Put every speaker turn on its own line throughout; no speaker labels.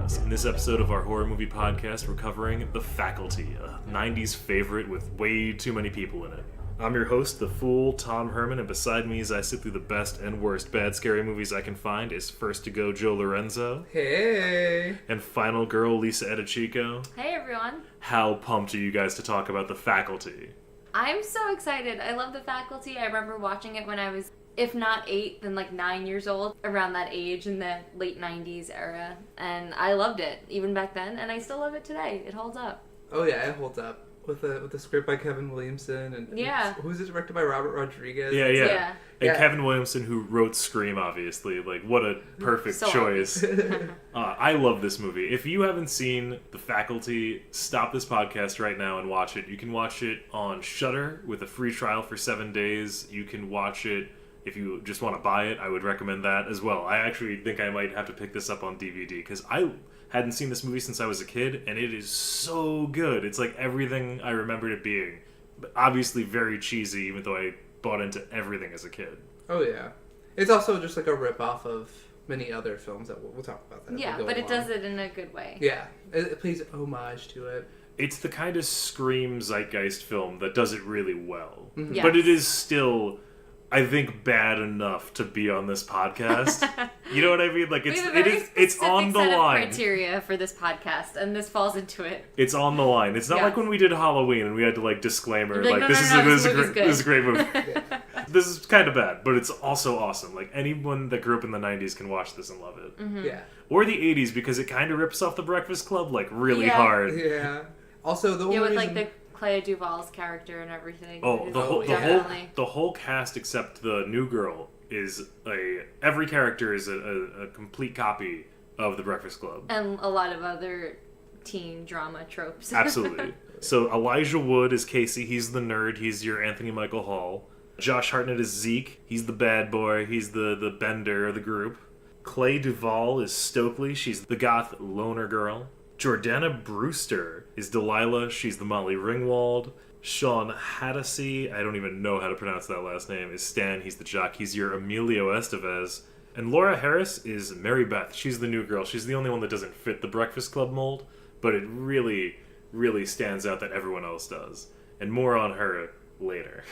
us. In this episode of our horror movie podcast, we're covering The Faculty, a 90s favorite with way too many people in it. I'm your host, the Fool, Tom Herman, and beside me as I sit through the best and worst bad scary movies I can find is first to go Joe Lorenzo.
Hey!
And final girl Lisa Edichico.
Hey everyone.
How pumped are you guys to talk about The Faculty?
I'm so excited. I love The Faculty. I remember watching it when I was, if not 8, then like 9 years old, around that age in the late 90s era. And I loved it, even back then, and I still love it today. It holds up.
Oh yeah, it holds up. With the script by Kevin Williamson and who's it directed by Robert Rodriguez?
Yeah. And Kevin Williamson, who wrote Scream, obviously. Like, what a perfect choice. I love this movie. If you haven't seen The Faculty, stop this podcast right now and watch it. You can watch it on Shudder with a free trial for 7 days. You can watch it if you just want to buy it. I would recommend that as well. I actually think I might have to pick this up on DVD because I hadn't seen this movie since I was a kid, and it is so good. It's like everything I remembered it being. But obviously very cheesy, even though I bought into everything as a kid.
Oh yeah. It's also just like a rip-off of many other films that we'll talk about that.
Yeah, but it does it in a good way.
Yeah. It pays homage to it.
It's the kind of Scream zeitgeist film that does it really well.
Mm-hmm.
Yes.
But it is still, I think, bad enough to be on this podcast. You know what I mean? Like it's on the line.
Criteria for this podcast, and this falls into it.
It's on the line. It's not like when we did Halloween and we had to like disclaimer this is a great movie. This is kind of bad, but it's also awesome. Like anyone that grew up in the 90s can watch this and love it.
Mm-hmm.
Yeah.
Or the 80s because it kind of rips off The Breakfast Club like really hard.
Yeah. Also the only
with
reason...
like the Clea Duvall's character and everything.
Oh, the whole cast except the new girl is every character is a complete copy of The Breakfast Club.
And a lot of other teen drama tropes.
Absolutely. So Elijah Wood is Casey. He's the nerd. He's your Anthony Michael Hall. Josh Hartnett is Zeke. He's the bad boy. He's the bender of the group. Clea Duvall is Stokely. She's the goth loner girl. Jordana Brewster is Delilah. She's the Molly Ringwald. Sean Hattasey, I don't even know how to pronounce that last name, is Stan. He's the jock. He's your Emilio Estevez. And Laura Harris is Mary Beth. She's the new girl. She's the only one that doesn't fit the Breakfast Club mold, but it really, really stands out that everyone else does. And more on her later.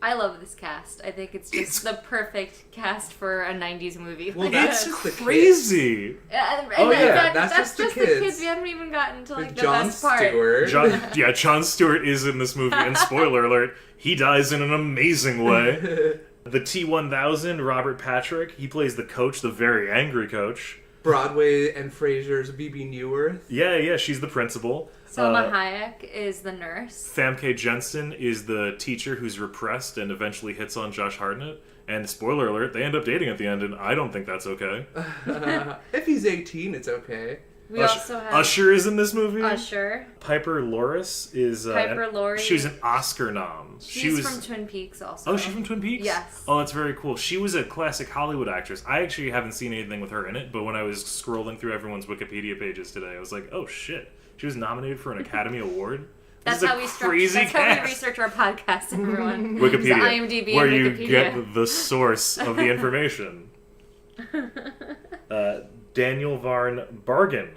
I love this cast. I think it's the perfect cast for a 90s movie.
Well,
it's crazy.
That's just the kids.
We haven't even gotten to like the
Jon
best part.
Stewart.
Jon Stewart is in this movie, and spoiler alert, he dies in an amazing way. The T-1000, Robert Patrick, he plays the coach, the very angry coach.
Broadway and Frasier's Bebe Neuwirth.
Yeah, she's the principal.
Selma Hayek is the nurse.
Famke Jensen is the teacher who's repressed and eventually hits on Josh Hartnett. And spoiler alert, they end up dating at the end, and I don't think that's okay.
If he's 18, it's okay.
We also have
Usher is in this movie.
Usher.
Piper Laurie is she was an Oscar nom.
She's from Twin Peaks also.
Oh, she's from Twin Peaks?
Yes.
Oh, that's very cool. She was a classic Hollywood actress. I actually haven't seen anything with her in it, but when I was scrolling through everyone's Wikipedia pages today, I was like, oh shit. She was nominated for an Academy Award?
That's how we research our podcast, everyone.
Wikipedia.
IMDb
where
and
you
Wikipedia.
get the source of the information. Daniel Varn Bargan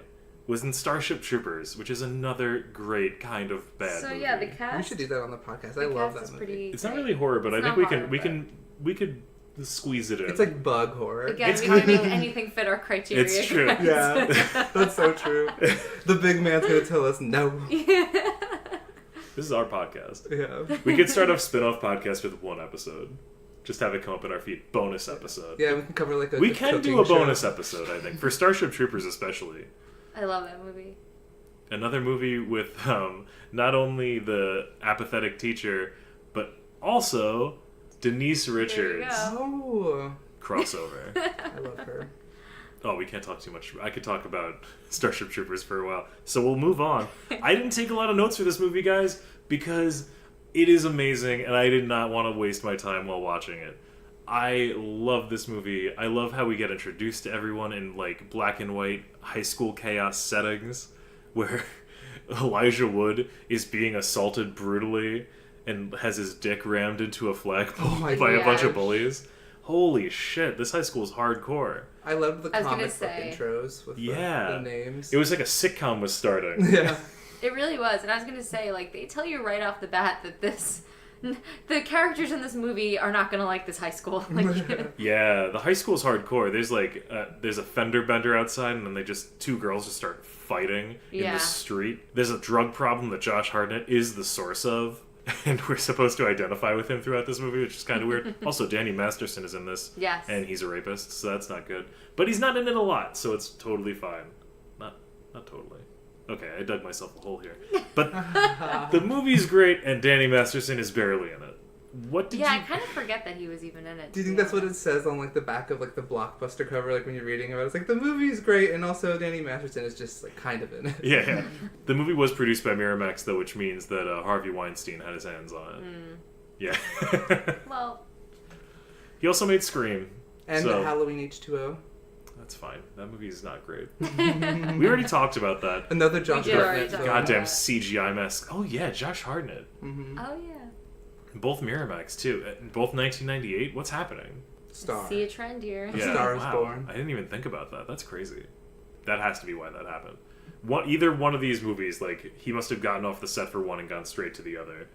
was in Starship Troopers, which is another great kind of bad movie.
So yeah, the cast.
We should do that on the podcast. I love that movie.
It's not really horror, but I think we could squeeze it in.
It's like bug horror.
Again, we don't make anything fit our criteria.
It's true.
Yeah, that's so true. The big man's gonna tell us no.
This is our podcast.
Yeah.
We could start a spin-off podcast with one episode. Just have it come up in our feed. Bonus episode.
Yeah, we can cover like
We can do a bonus episode, I think. For Starship Troopers especially.
I love that movie.
Another movie with not only the apathetic teacher, but also Denise Richards.
Oh.
Crossover.
I love her.
Oh, we can't talk too much. I could talk about Starship Troopers for a while. So we'll move on. I didn't take a lot of notes for this movie, guys, because it is amazing, and I did not want to waste my time while watching it. I love this movie. I love how we get introduced to everyone in like black and white high school chaos settings where Elijah Wood is being assaulted brutally and has his dick rammed into a flagpole by a bunch of bullies. Holy shit, this high school is hardcore.
I loved the comic book intros with the names.
It was like a sitcom was starting.
Yeah.
It really was. And I was going to say, like, they tell you right off the bat that the characters in this movie are not going to like this high school. Like,
yeah, the high school's hardcore. There's like, there's a fender bender outside, and then two girls just start fighting in the street. There's a drug problem that Josh Hartnett is the source of. And we're supposed to identify with him throughout this movie, which is kind of weird. Also, Danny Masterson is in this.
Yes.
And he's a rapist, so that's not good. But he's not in it a lot, so it's totally fine. Not totally. Okay, I dug myself a hole here. But the movie's great, and Danny Masterson is barely in it.
I kind of forget that he was even in it.
Do you think that's what it says on like the back of like the Blockbuster cover, like when you're reading about it? It's like the movie's great, and also Danny Masterson is just like kind of in it.
Yeah. The movie was produced by Miramax, though, which means that Harvey Weinstein had his hands on it. Yeah.
Well.
He also made Scream.
And Halloween H2O.
That's fine. That movie is not great. We already talked about that.
Another Josh Hartnett film.
Goddamn CGI mess. Oh yeah, Josh Hartnett.
Mm-hmm. Oh yeah.
Both Miramax too. Both 1998. What's happening?
Star.
See a trend here.
Yeah, Star is born.
I didn't even think about that. That's crazy. That has to be why that happened. Either one of these movies, like he must have gotten off the set for one and gone straight to the other.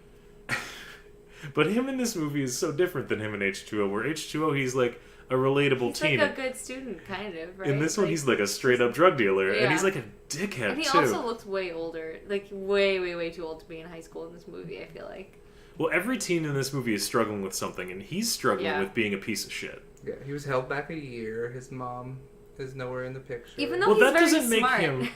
But him in this movie is so different than him in H2O. Where H2O, he's like a relatable teen.
He's like a good student, kind of, right?
In this one, he's like a straight up drug dealer, and he's like a dickhead
and he
too.
also looks way older, like way, way, way too old to be in high school in this movie. I feel like.
Well, every teen in this movie is struggling with something, and he's struggling with being a piece of shit.
Yeah, he was held back a year. His mom is nowhere in the picture.
Even though he's very smart.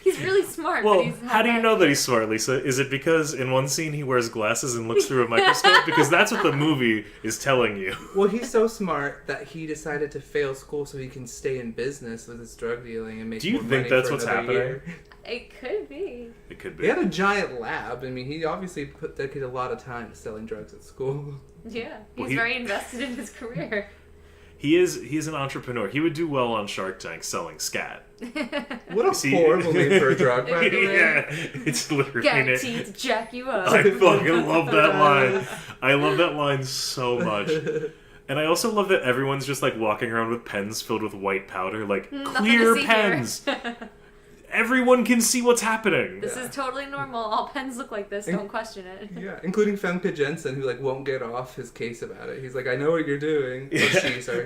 He's really smart.
Well,
but he's
how do you know that he's smart, Lisa? Is it because in one scene he wears glasses and looks through a microscope? Because that's what the movie is telling you.
Well, he's so smart that he decided to fail school so he can stay in business with his drug dealing and make more money.
Do you think that's what's happening?
Year.
It could be.
It could be.
He had a giant lab. I mean, he obviously dedicated a lot of time to selling drugs at school.
Yeah, he's very invested in his career.
He's an entrepreneur. He would do well on Shark Tank selling scat.
What a horrible name for a drug, by the way.
Yeah, it's literally
guaranteed to jack you up.
I fucking love that line. I love that line so much. And I also love that everyone's just like walking around with pens filled with white powder, like clear pens. Everyone can see what's happening.
This is totally normal. All pens look like this. Don't question it.
Yeah, including Femke Jensen, who like won't get off his case about it. He's like, I know what you're doing.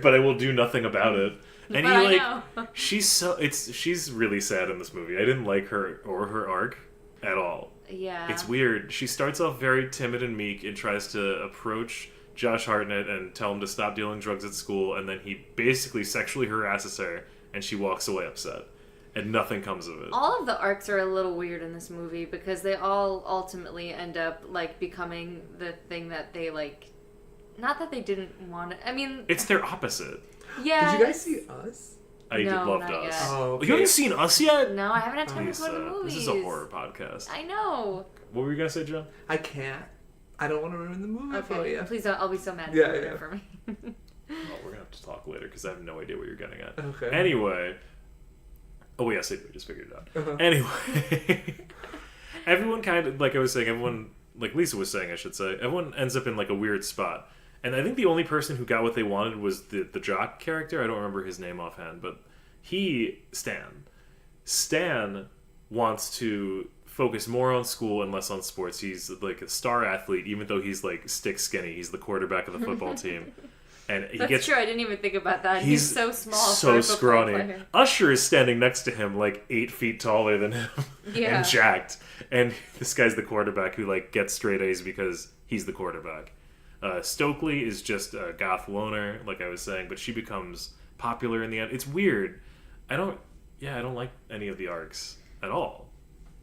But I will do nothing about it. And
but
he
I know.
she's really sad in this movie. I didn't like her or her arc at all.
Yeah.
It's weird. She starts off very timid and meek and tries to approach Josh Hartnett and tell him to stop dealing drugs at school, and then he basically sexually harasses her, and she walks away upset. And nothing comes of it.
All of the arcs are a little weird in this movie because they all ultimately end up like becoming the thing that they like. Not that they didn't want it. I mean,
it's their opposite.
Yeah.
Did you guys see Us?
I loved Us.
Yet.
Oh, okay.
You haven't seen Us yet?
No, I haven't had time to go to the movies.
This is a horror podcast.
I know.
What were you gonna say, Joe?
I can't. I don't want to ruin the movie for you.
Please don't. I'll be so mad if you ruin it for me.
Well, we're gonna have to talk later because I have no idea what you're getting at.
Okay.
Anyway. Oh, yes, I just figured it out.
Uh-huh.
Anyway. Everyone kind of, like I was saying, everyone, like Lisa was saying, I should say, everyone ends up in like a weird spot. And I think the only person who got what they wanted was the jock character. I don't remember his name offhand, but Stan wants to focus more on school and less on sports. He's like a star athlete, even though he's like stick skinny. He's the quarterback of the football team. And
That's true. I didn't even think about that. He's so small.
So scrawny. Usher is standing next to him, like 8 feet taller than him, and jacked. And this guy's the quarterback who like gets straight A's because he's the quarterback. Stokely is just a goth loner, like I was saying, but she becomes popular in the end. It's weird. I don't like any of the arcs at all.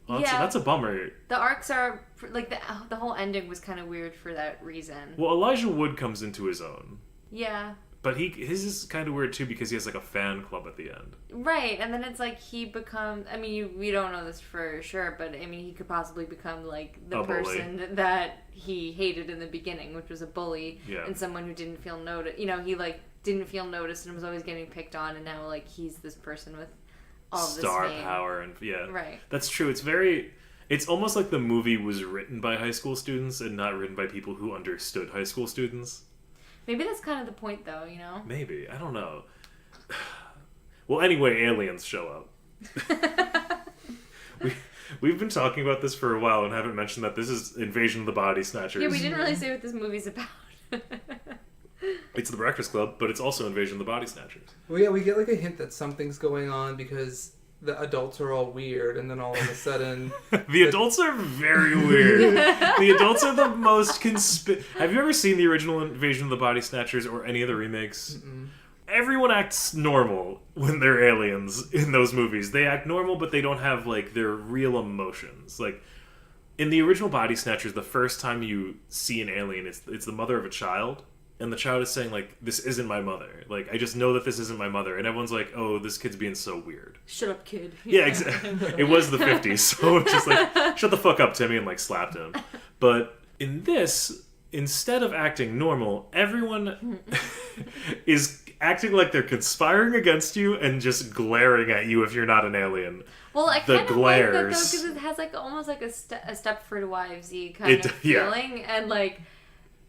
Honestly, that's a bummer.
The arcs are like the whole ending was kind of weird for that reason.
Well, Elijah Wood comes into his own.
Yeah.
But his is kind of weird too because he has like a fan club at the end.
Right, and then it's like he becomes. I mean, we don't know this for sure, but I mean, he could possibly become like the person that he hated in the beginning, which was a bully and someone who didn't feel noticed. You know, he like didn't feel noticed and was always getting picked on, and now like he's this person with all this
star
fame.
Power and
right.
That's true. It's almost like the movie was written by high school students and not written by people who understood high school students.
Maybe that's kind of the point, though, you know?
Maybe. I don't know. Well, anyway, aliens show up. We've been talking about this for a while and haven't mentioned that this is Invasion of the Body Snatchers.
Yeah, we didn't really say what this movie's about.
It's The Breakfast Club, but it's also Invasion of the Body Snatchers.
Well, yeah, we get like a hint that something's going on because the adults are all weird, and then all of a sudden...
The adults are very weird. The adults are the most Have you ever seen the original Invasion of the Body Snatchers or any of the remakes?
Mm-mm.
Everyone acts normal when they're aliens in those movies. They act normal, but they don't have, like, their real emotions. Like, in the original Body Snatchers, the first time you see an alien, it's the mother of a child. And the child is saying, like, this isn't my mother. Like, I just know that this isn't my mother. And everyone's like, oh, this kid's being so weird.
Shut up, kid.
Yeah, exactly. It was the 50s, so it's just like, shut the fuck up, Timmy, and, like, slapped him. But in this, instead of acting normal, everyone is acting like they're conspiring against you and just glaring at you if you're not an alien.
Well, I
The
kind of like that, though,
glares.
because it has, like, almost like a Stepford Wives-y kind of feeling.
Yeah.
And, like...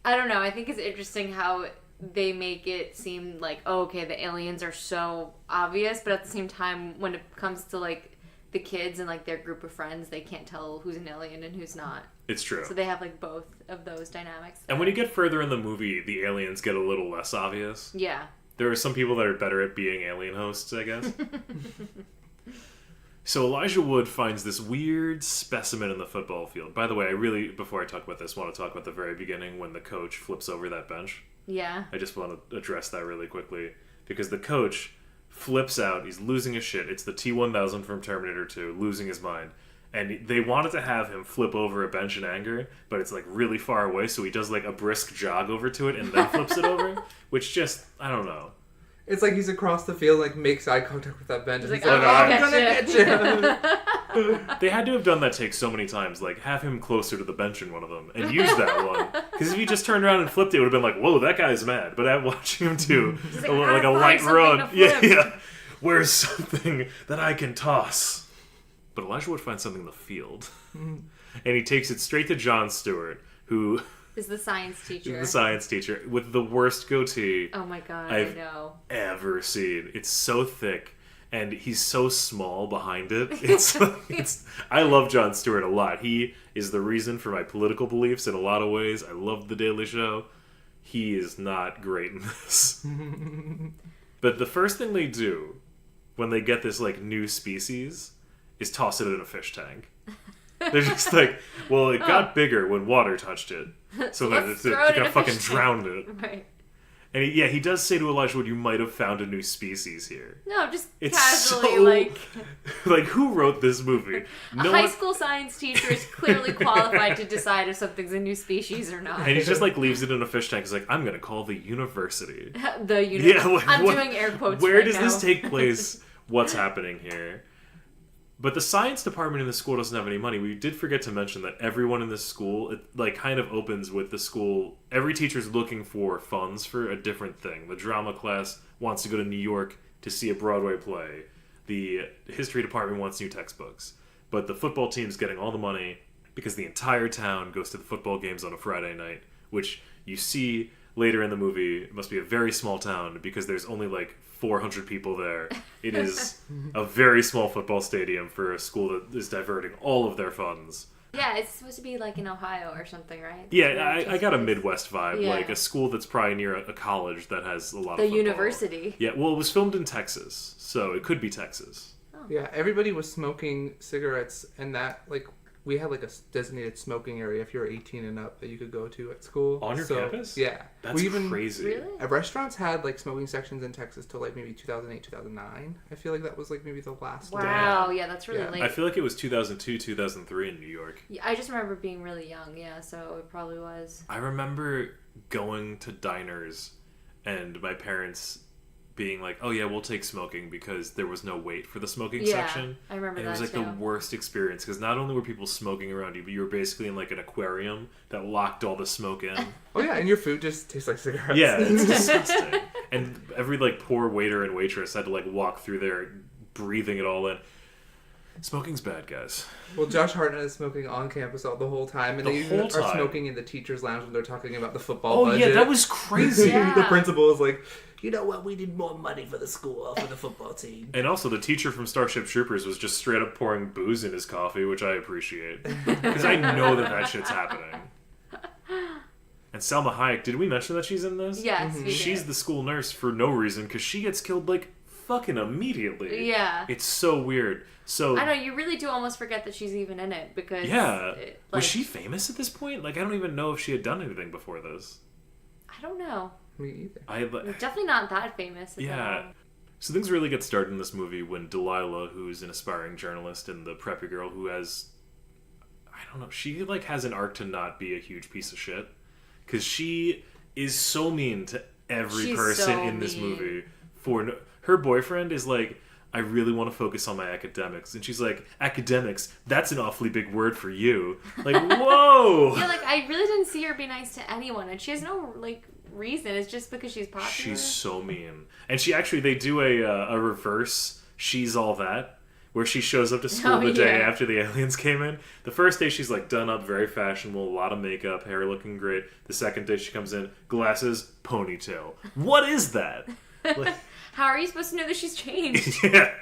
I don't know. I think it's interesting how they make it seem like, oh, okay, the aliens are so obvious, but at the same time, when it comes to, like, the kids and, like, their group of friends, they can't tell who's an alien and who's not.
It's true.
So they have, like, both of those dynamics.
And when you get further in the movie, the aliens get a little less obvious.
Yeah.
There are some people that are better at being alien hosts, I guess. So Elijah Wood finds this weird specimen in the football field. By the way, I really, before I talk about this, want to talk about the very beginning when the coach flips over that bench.
Yeah.
I just want to address that really quickly. Because the coach flips out. He's losing his shit. It's the T-1000 from Terminator 2, losing his mind. And they wanted to have him flip over a bench in anger, but it's, like, really far away, so he does, like, a brisk jog over to it and then flips it over. Which just, I don't know.
It's like he's across the field, like, makes eye contact with that bench.
He's
And
like,
he's like,
I'm
I'm
gonna
gonna get you.
They had to have done that take so many times, like, have him closer to the bench in one of them, and use that one. Because if he just turned around and flipped it, it would have been like, whoa, that guy's mad. But I'm watching him do,
like,
a light
something
run.
to
Yeah,
flip.
yeah. Where's something that I can toss? But Elijah Wood finds something in the field. And he takes it straight to Jon Stewart, who
Is the science teacher.
is the science teacher, with the worst goatee
Oh my god,
I've
I know.
ever seen. It's so thick, and he's so small behind it. It's I love Jon Stewart a lot. He is the reason for my political beliefs in a lot of ways. I love The Daily Show. He is not great in this. But the first thing they do when they get this, like, new species is toss it in a fish tank. They're just like, well, it got bigger when water touched it, so that
let's
it
throw it in
got
a
fucking
fish
drowned it.
Right.
And he does say to Elijah Wood, you might have found a new species here.
No, just
It's
casually,
so...
like...
Like, who wrote this movie?
A high school science teacher is clearly qualified to decide if something's a new species or not.
And he just, like, leaves it in a fish tank. He's like, I'm gonna call the university.
The university.
Yeah, like,
I'm
what-
doing air quotes
Where
right
does
now.
this take place? What's happening here? But the science department in the school doesn't have any money. We did forget to mention that everyone in this school, it, like, kind of opens with the school. Every teacher's looking for funds for a different thing. The drama class wants to go to New York to see a Broadway play. The history department wants new textbooks. But the football team's getting all the money because the entire town goes to the football games on a Friday night, which you see later in the movie. It must be a very small town because there's only, like, 400 people there. It is a very small football stadium for a school that is diverting all of their funds.
Yeah, it's supposed to be like in Ohio or something, right?
Yeah, I got a
Place.
Midwest vibe,
Yeah.
like a school that's probably near a college that has a lot
The
of football.
university.
Yeah, well, it was filmed in Texas, so it could be Texas.
Yeah, everybody was smoking cigarettes, and that, like, we had, like, a designated smoking area if you were 18 and up that you could go to at school.
On your campus?
Yeah.
That's
we even,
crazy.
Really?
Restaurants had, like, smoking sections in Texas till, like, maybe 2008, 2009. I feel like that was, like, maybe the last.
Wow, yeah, that's really
Yeah.
late.
I feel like it was 2002, 2003 in New York.
Yeah, I just remember being really young, yeah, so it probably was.
I remember going to diners and my parents being like, oh yeah, we'll take smoking because there was no wait for the smoking
Yeah,
section.
I remember
And it was
that
like
too.
the worst experience because not only were people smoking around you, but you were basically in like an aquarium that locked all the smoke in.
Oh, yeah, and your food just tastes like cigarettes.
Yeah, it's disgusting. And every like poor waiter and waitress had to like walk through there breathing it all in. Smoking's bad, guys.
Well, Josh Hartnett is smoking on campus all the whole time, and
The
they even
whole
are
time.
smoking in the teacher's lounge when they're talking about the football budget.
Yeah, that was crazy.
Yeah.
The principal is like, you know what, we need more money for the school, for the football team.
And also, the teacher from Starship Troopers was just straight up pouring booze in his coffee, which I appreciate. Because I know that shit's happening. And Salma Hayek, did we mention that she's in this?
Yes, we
She's
did.
the school nurse for no reason, because she gets killed, like, fucking immediately.
Yeah.
It's so weird. So
I know, you really do almost forget that she's even in it, because...
yeah.
It,
Was she famous at this point? Like, I don't even know if she had done anything before this.
I don't know.
Me either.
Definitely not that famous.
Yeah. So things really get started in this movie when Delilah, who's an aspiring journalist, and the preppy girl who has... I don't know. She, like, has an arc to not be a huge piece of shit. Because she is so mean to every
She's
person
so
in this
mean.
movie. Her boyfriend is like, I really want to focus on my academics. And she's like, academics? That's an awfully big word for you. Like, whoa!
Yeah, like, I really didn't see her be nice to anyone, and she has no, like, reason. It's just because she's popular.
She's so mean. And they do a reverse She's All That, where she shows up to school the day after the aliens came in. The first day she's like done up, very fashionable, a lot of makeup, hair looking great. The second day she comes in, glasses, ponytail. What is that? Like,
How are you supposed to know that she's changed?
yeah.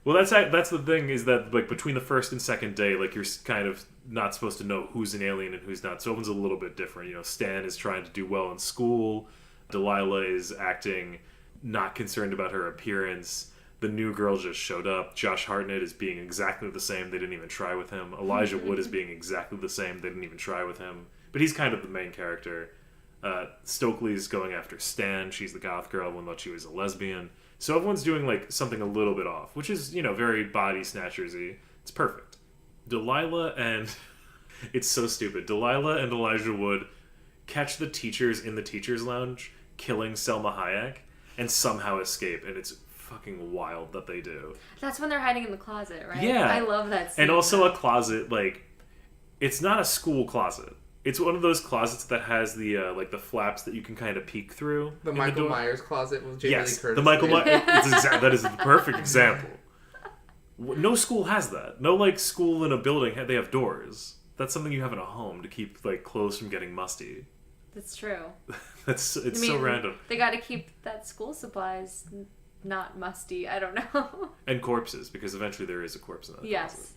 Well, that's the thing, is that like between the first and second day, like you're kind of not supposed to know who's an alien and who's not. So everyone's a little bit different. You know, Stan is trying to do well in school. Delilah is acting not concerned about her appearance. The new girl just showed up. Josh Hartnett is being exactly the same. They didn't even try with him. Elijah Wood is being exactly the same. They didn't even try with him. But he's kind of the main character. Stokely's going after Stan. She's the goth girl. Everyone thought she was a lesbian. So everyone's doing like something a little bit off, which is, you know, very body snatchers-y. It's perfect. Delilah and... it's so stupid. Delilah and Elijah Wood catch the teachers in the teachers' lounge killing Selma Hayek and somehow escape, and it's fucking wild that they do.
That's when they're hiding in the closet, right?
Yeah.
I love that scene.
And also a closet, like, it's not a school closet. It's one of those closets that has the like the flaps that you can kind of peek through.
The
in
Michael
door.
Myers closet with Jamie Lee
Yes,
Curtis.
the Michael Myers. That is the perfect example. No school has that. No, like, school in a building, they have doors. That's something you have in a home to keep, like, clothes from getting musty.
That's true.
It's so random.
They got to keep that school supplies not musty. I don't know.
And corpses, because eventually there is a corpse in that
Yes.
closet.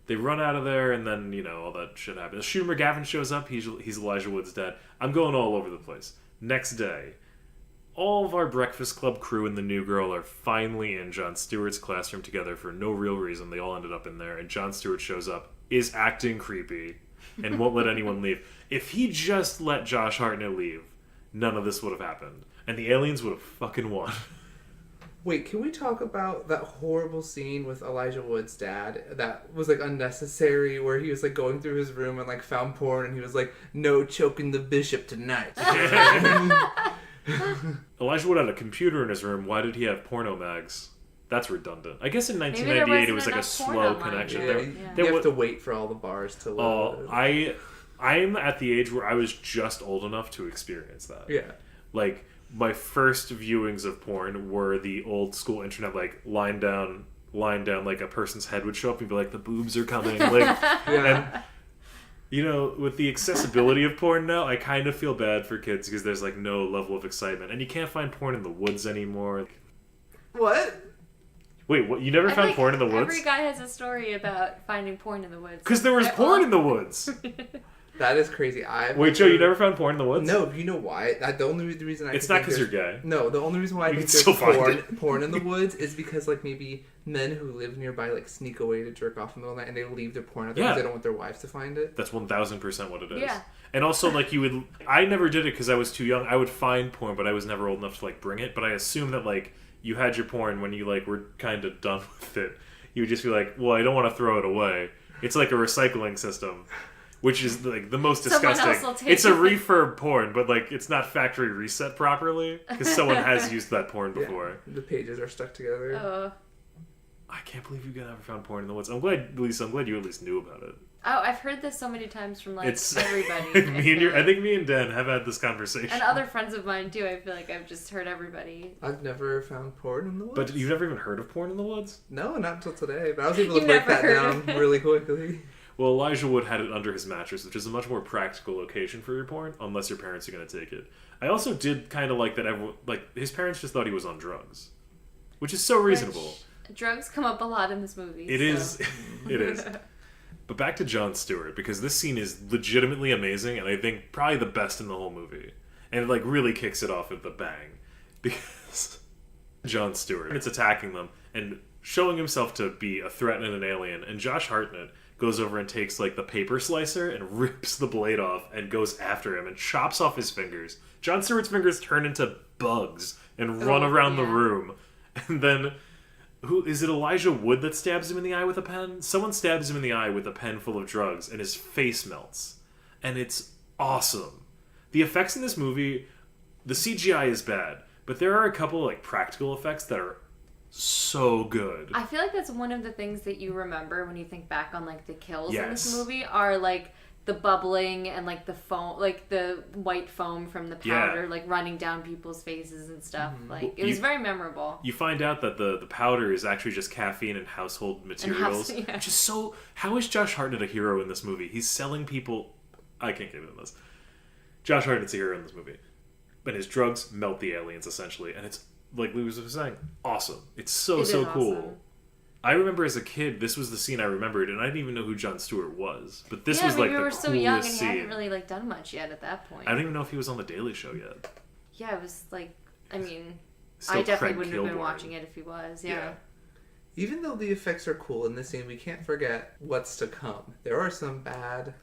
They run out of there, and then, you know, all that shit happens. Shooter McGavin shows up. He's Elijah Wood's dad. I'm going all over the place. Next day, all of our Breakfast Club crew and the new girl are finally in Jon Stewart's classroom together for no real reason. They all ended up in there, and Jon Stewart shows up, is acting creepy, and won't let anyone leave. If he just let Josh Hartnett leave, none of this would have happened. And the aliens would have fucking won.
Wait, can we talk about that horrible scene with Elijah Wood's dad that was like unnecessary, where he was like going through his room and like found porn and he was like, "No choking the bishop tonight."
Elijah Wood had a computer in his room. Why did he have porno mags? That's redundant. I guess in
Maybe
1998 it
there
was like a
wasn't
slow
enough porn
connection.
Yeah,
There,
you
there
have
wa-
to wait for all the bars to load.
I'm at the age where I was just old enough to experience that.
Yeah.
Like, my first viewings of porn were the old school internet, like, line down, like a person's head would show up and be like, the boobs are coming. Like,
Yeah.
and, you know, with the accessibility of porn now, I kind of feel bad for kids because there's, like, no level of excitement. And you can't find porn in the woods anymore.
What?
Wait, what? You never
I
found
feel
porn in the woods?
Every guy has a story about finding porn in the woods.
Because there was porn in the woods.
That is crazy.
Wait, Joe, you never found porn in the woods?
No, you know why? The only reason I
It's
can
not
think
because you're
there's-
gay.
No, the only reason why I
You
think
can still
there's
find
porn in the woods is because like maybe men who live nearby like sneak away to jerk off in the middle of the night and they leave their porn out there
Yeah.
because they don't want their wives to find it.
That's 1000% what it is.
Yeah.
And also, like, I never did it because I was too young. I would find porn, but I was never old enough to, like, bring it. But I assume that, like, you had your porn when you, like, were kind of done with it. You would just be like, well, I don't want to throw it away. It's like a recycling system, which is, like, the most
Someone else
disgusting.
will take
It's a
it.
refurb porn, but, like, it's not factory reset properly because someone has used that porn before.
Yeah, the pages are stuck together.
Oh.
I can't believe you never found porn in the woods. I'm glad you at least knew about it.
Oh, I've heard this so many times from like
It's
everybody.
I think me and Dan have had this conversation.
And other friends of mine too. I feel like I've just heard everybody.
I've never found porn in the woods.
But you've never even heard of porn in the woods?
No, not until today. But I was able to
You've
break
never
that
heard
down
of it.
really quickly.
Well, Elijah Wood had it under his mattress, which is a much more practical location for your porn, unless your parents are going to take it. I also did kind of like that everyone, like, his parents just thought he was on drugs, which is so reasonable.
Which, drugs come up a lot in this movie.
It is. It is. But back to Jon Stewart, because this scene is legitimately amazing, and I think probably the best in the whole movie. And it, like, really kicks it off with the bang. Because Jon Stewart, it's attacking them, and showing himself to be a threat and an alien, and Josh Hartnett goes over and takes, like, the paper slicer and rips the blade off and goes after him and chops off his fingers. Jon Stewart's fingers turn into bugs and run around the room. And then... Who is it? Elijah Wood that stabs him in the eye with a pen? Someone stabs him in the eye with a pen full of drugs, and his face melts, and it's awesome. The effects in this movie, the CGI is bad, but there are a couple like practical effects that are so good.
I feel like that's one of the things that you remember when you think back on like the kills in this
Yes.
movie are like the bubbling and like the foam, like the white foam from the powder, like running down people's faces and stuff. Like it was very memorable.
You find out that the powder is actually just caffeine and household materials.
yeah.
Which is so... How is Josh Hartnett a hero in this movie? He's selling people... I can't get into this. Josh Hartnett's a hero in this movie. But his drugs melt the aliens, essentially. And it's, like Louis was saying, awesome. It's so cool.
Awesome.
I remember as a kid, this was the scene I remembered, and I didn't even know who Jon Stewart was. But this
yeah,
was like
we
the
were
coolest
so young and he
scene.
hadn't really like done much yet at that point.
I don't even know if he was on the Daily Show yet.
Yeah, it was like, I mean,
Still
I definitely
Craig
wouldn't have been
Kilborn.
watching it if he was. Yeah.
Even though the effects are cool in this scene, we can't forget what's to come. There are some bad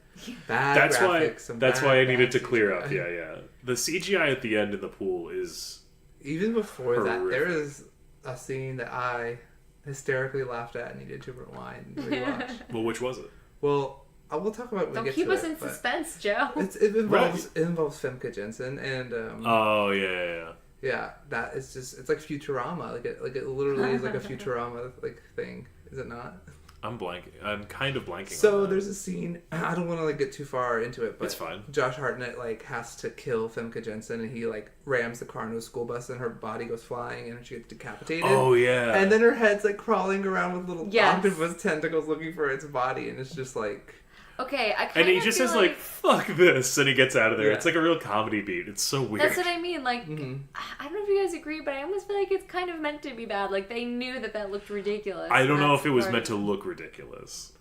That's
graphics.
why I needed to clear
CGI.
up. Yeah. The CGI at the end in the pool is
Even before that, there
horrific.
is a scene that I hysterically laughed at and needed to rewind and rewatch.
well, which was it?
Well, I will talk about it when
Don't
we get
keep
to
us
it,
in
but
suspense, Joe.
it involves Femke Jensen and
Oh yeah.
yeah, that is just it's like Futurama. Like it literally is like a Futurama like thing. Is it not?
I'm blanking. I'm kind of blanking.
So
on that.
there's a scene. I don't want to like get too far into it, but
It's fine.
Josh Hartnett like has to kill Femke Jensen, and he like rams the car into a school bus, and her body goes flying, and she gets decapitated.
Oh yeah.
And then her head's like crawling around with little
Yes.
octopus tentacles looking for its body, and it's just like
Okay, I kind
and
of
he just
feel
says like "fuck this" and he gets out of there.
Yeah.
It's like a real comedy beat. It's so weird.
That's what I mean. Like, I don't know if you guys agree, but I almost feel like it's kind of meant to be bad. Like, they knew that looked ridiculous.
I don't know
That's
if it was
part
meant
of
to look ridiculous.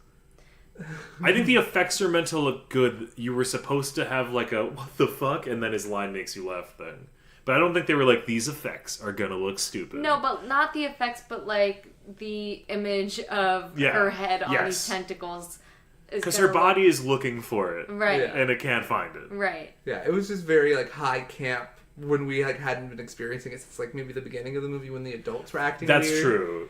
I think the effects are meant to look good. You were supposed to have like a "what the fuck" and then his line makes you laugh thing. But I don't think they were like, these effects are gonna look stupid.
No, but not the effects, but like the image of
Yeah.
her head on
Yes.
these tentacles.
Because her body is looking for it.
Right.
Yeah.
And it can't find it.
Right.
yeah, it was just very like high camp when we like hadn't been experiencing it since like maybe the beginning of the movie when the adults were acting.
That's
weird.
true.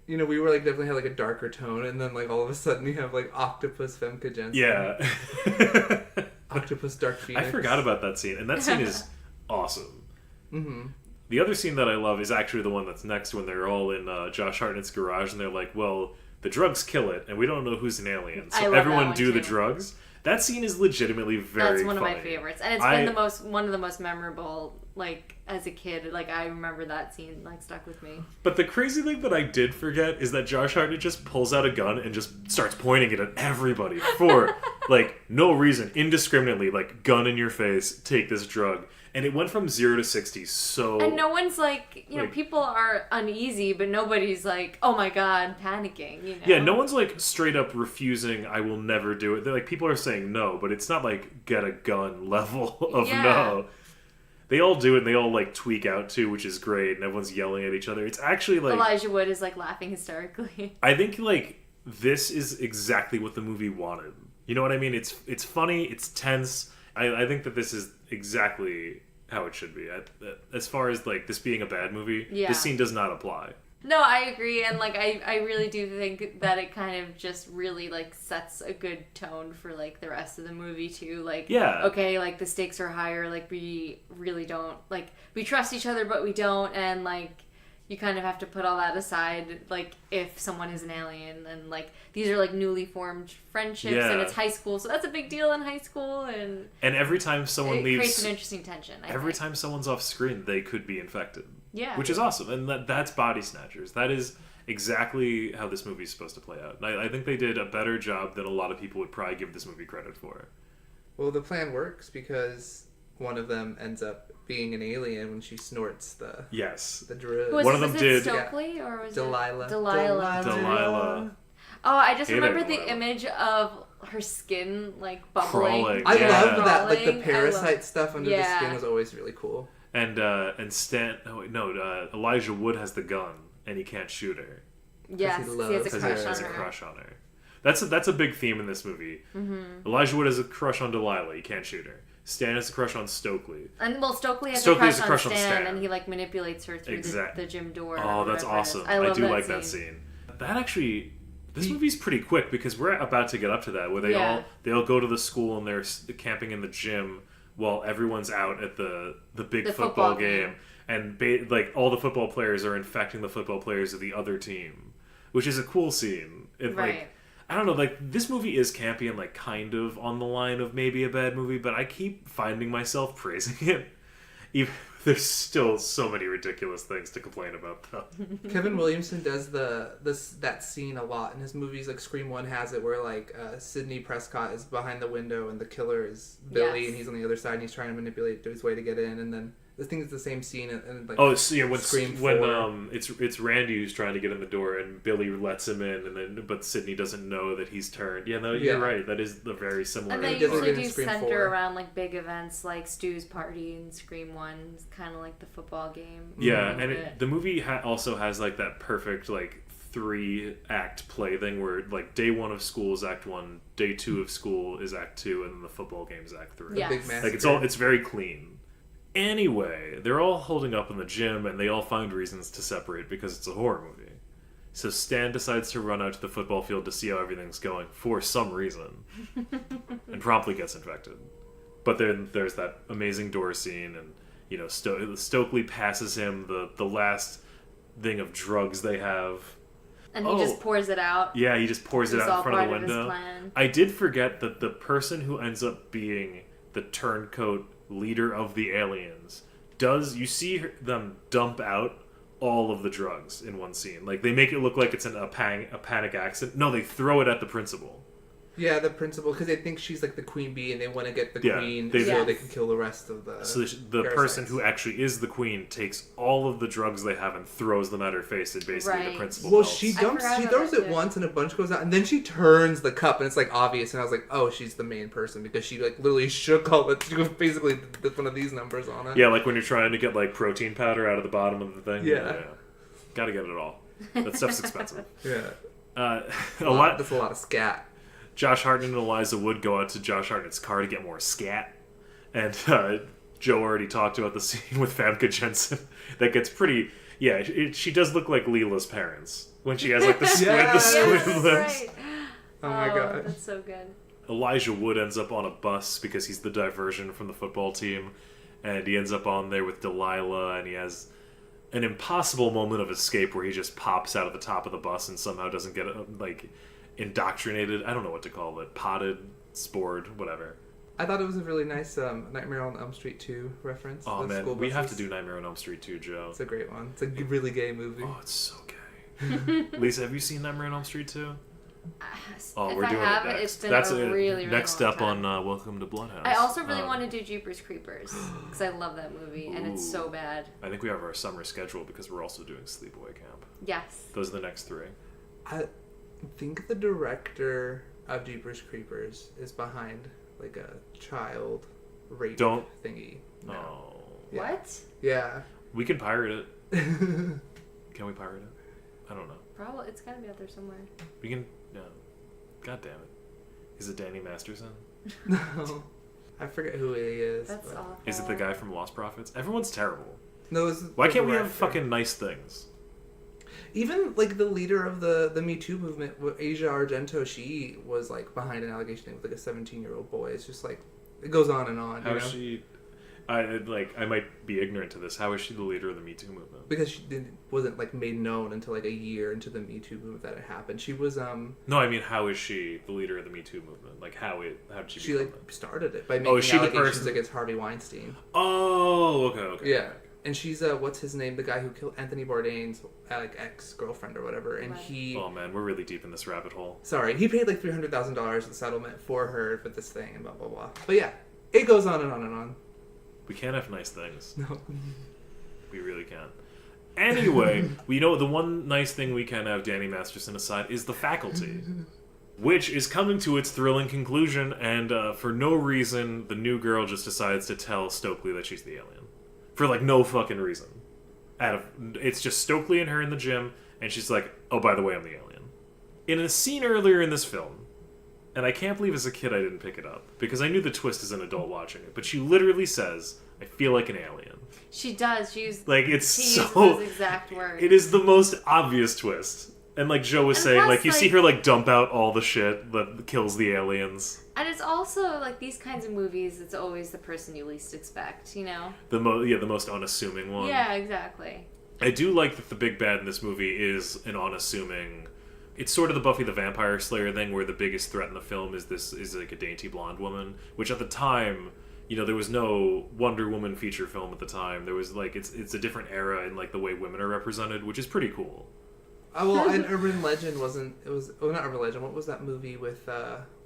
You know, we were like definitely had like a darker tone, and then like all of a sudden you have like octopus Femke Jensen.
Yeah.
Octopus Dark Phoenix.
I forgot about that scene. And that scene is awesome.
Mm-hmm.
The other scene that I love is actually the one that's next when they're all in Josh Hartnett's garage and they're like, well, the drugs kill it and we don't know who's an alien.
I
So
love that
everyone
one,
do the
too.
drugs. That scene is legitimately very
That's one
funny.
of my favorites, and it's been one of the most memorable. Like as a kid, like I remember that scene like stuck with me.
But the crazy thing that I did forget is that Josh Hartnett just pulls out a gun and just starts pointing it at everybody for like no reason, indiscriminately, like gun in your face, take this drug. And it went from 0 to 60 so...
And no one's like, you know,
Like-
people are uneasy, but nobody's like, oh my god, panicking, you know?
Yeah, no one's like straight up refusing, I will never do it. They're like, people are saying no, but it's not like get a gun level of
Yeah.
no. They all do it and they all like tweak out too, which is great, and everyone's yelling at each other. It's actually like...
Elijah Wood is like laughing hysterically.
I think like this is exactly what the movie wanted. You know what I mean? It's funny, it's tense. I think that this is exactly how it should be. As far as like this being a bad movie,
Yeah.
this scene does not apply.
No, I agree, and like I really do think that it kind of just really like sets a good tone for like the rest of the movie too. Like,
Yeah.
okay, like the stakes are higher. Like we really don't like we trust each other, but we don't, and like you kind of have to put all that aside, like, if someone is an alien, and, like, these are, like, newly formed friendships, and it's high school, so that's a big deal in high school, and
every time someone leaves...
It creates an interesting tension,
Every time someone's off screen, they could be infected.
Yeah.
Which is awesome, and that's Body Snatchers. That is exactly how this movie is supposed to play out. And I think they did a better job than a lot of people would probably give this movie credit for.
Well, the plan works because one of them ends up being an alien when she snorts the drug.
Was
one of them did
Stokely or was
Delilah.
it Delilah?
Delilah.
Oh, I just
Hated
remember
Delilah.
the image of her skin like bubbling.
Crawling.
I
Yeah.
loved that, like the
Crawling.
parasite stuff under the
Yeah.
skin was always really cool.
And Elijah Wood has the gun, and he can't shoot her.
Yes,
he
he
loves
has a
Because
crush
he
on
has a
her.
crush on her. That's a big theme in this movie. Mm-hmm. Elijah Wood has a crush on Delilah. He can't shoot her. Stan has a crush on Stokely.
And Stokely has
Stokely
a
has
crush on Stan, and he like manipulates her through the gym door.
Oh, that's awesome. I do like that scene. That actually, this movie's pretty quick because we're about to get up to that where they all go to the school and they're camping in the gym while everyone's out at the big football game. And like all the football players are infecting the football players of the other team, which is a cool scene. Like, I don't know, like this movie is campy and like kind of on the line of maybe a bad movie, but I keep finding myself praising it. Even there's still so many ridiculous things to complain about though.
Kevin Williamson does that scene a lot in his movies. Like Scream 1 has it where like Sidney Prescott is behind the window and the killer is Billy and he's on the other side and he's trying to manipulate his way to get in, and then I think it's the same scene and like
when
Scream 4.
when it's Randy who's trying to get in the door and Billy lets him in, but Sidney doesn't know that he's turned. You're right. That is the very similar.
And they
It does it
usually
in
do
Scream
center
4.
around like big events like Stu's party in Scream 1. It's kind of like the football game.
Yeah, and the movie also has like that perfect like 3-act play thing where like day 1 of school is act 1, day 2 of school is act 2, and then the football game is act 3.
Yes.
Big massacre.
Like it's very clean. Anyway, they're all holding up in the gym and they all find reasons to separate because it's a horror movie. So Stan decides to run out to the football field to see how everything's going for some reason and promptly gets infected. But then there's that amazing door scene and Stokely passes him the last thing of drugs they have.
And he just pours it out.
Yeah, he just pours it out in front of the
It's all
window.
part of his plan.
I did forget that the person who ends up being the turncoat leader of the aliens you see them dump out all of the drugs in one scene. Like they make it look like it's a panic accident. No, they throw it at the principal.
Yeah, the principal, because they think she's like the queen bee and they want to get the queen
they
can kill the rest of the
So the person who actually is the queen takes all of the drugs they have and throws them at her face, and basically the principal
Well,
melts.
she throws it once and a bunch goes out, and then she turns the cup and it's like obvious, and I was like, oh, she's the main person because she like literally shook all the, she was basically one of these numbers on it.
Yeah, like when you're trying to get like protein powder out of the bottom of the thing.
Yeah.
Gotta get it all. That stuff's expensive.
Yeah.
That's
a lot of scat.
Josh Hartnett and Eliza Wood go out to Josh Hartnett's car to get more scat. And Joe already talked about the scene with Famke Jensen. That gets pretty... Yeah, she does look like Leela's parents. When she has like the squid lips.
Right.
Oh my god.
That's so good.
Elijah Wood ends up on a bus because he's the diversion from the football team. And he ends up on there with Delilah, and he has an impossible moment of escape where he just pops out of the top of the bus and somehow doesn't get like... indoctrinated, I don't know what to call it, potted, spored, whatever.
I thought it was a really nice Nightmare on Elm Street 2 reference.
Oh man, we have to do Nightmare on Elm Street 2, Joe.
It's a great one. It's a really gay movie.
Oh, it's so gay. Lisa, have you seen Nightmare on Elm Street 2? Oh,
if
we're doing
I have,
it next.
it's been
That's
a really
next
long
up
time.
on Welcome to Bloodhouse.
I also really want to do Jeepers Creepers because I love that movie and it's so bad.
I think we have our summer schedule because we're also doing Sleepaway Camp.
Yes.
Those are the next 3.
I think the director of Jeepers Creepers is behind like a child rape thingy. No.
Oh.
Yeah.
What?
Yeah.
We can pirate it. Can we pirate it? I don't know.
Probably. It's got to be out there somewhere.
We can... No. God damn it. Is it Danny Masterson?
No. I forget who he is.
That's awful.
Is it the guy from Lost Prophets? Everyone's terrible.
No, it's
Why
the
can't we have
director.
fucking nice things?
Even like the leader of the Me Too movement, Asia Argento, she was like behind an allegation with like a 17-year-old boy. It's just like it goes on and on.
How
you
is
know?
she... I might be ignorant to this. How is she the leader of the Me Too movement?
Because she wasn't like made known until like a year into the Me Too movement that it happened. She was
No, I mean, how is she the leader of the Me Too movement? Like, how did she?
She like started it by
Oh,
making
is she the
allegations
person-
against Harvey Weinstein.
Oh, okay.
Yeah, and she's what's his name? The guy who killed Anthony Bourdain's like ex-girlfriend or whatever. And
Right.
he,
Oh man, we're really deep in this rabbit hole.
sorry, he paid like $300,000 in settlement for her for this thing and blah blah blah. But yeah, it goes on and on and on.
We can't have nice things.
No.
We really can't. Anyway, the one nice thing we can have, Danny Masterson aside, is the faculty, which is coming to its thrilling conclusion, and for no reason, the new girl just decides to tell Stokely that she's the alien. For, like, no fucking reason. It's just Stokely and her in the gym, and she's like, oh, by the way, I'm the alien. In a scene earlier in this film, and I can't believe as a kid I didn't pick it up, because I knew the twist as an adult watching it, but she literally says, I feel like an alien.
She does. She uses
So...
those exact words.
It is the most obvious twist. And like Joe was
And
saying,
plus,
like, you see her, like, dump out all the shit that kills the aliens.
And it's also, like, these kinds of movies, it's always the person you least expect, you know?
The most unassuming one.
Yeah, exactly.
I do like that the big bad in this movie is an unassuming... It's sort of the Buffy the Vampire Slayer thing, where the biggest threat in the film is like a dainty blonde woman, which at the time, there was no Wonder Woman feature film at the time. There was like it's a different era in like the way women are represented, which is pretty cool.
Well, and Urban Legend wasn't. It was not Urban Legend. What was that movie with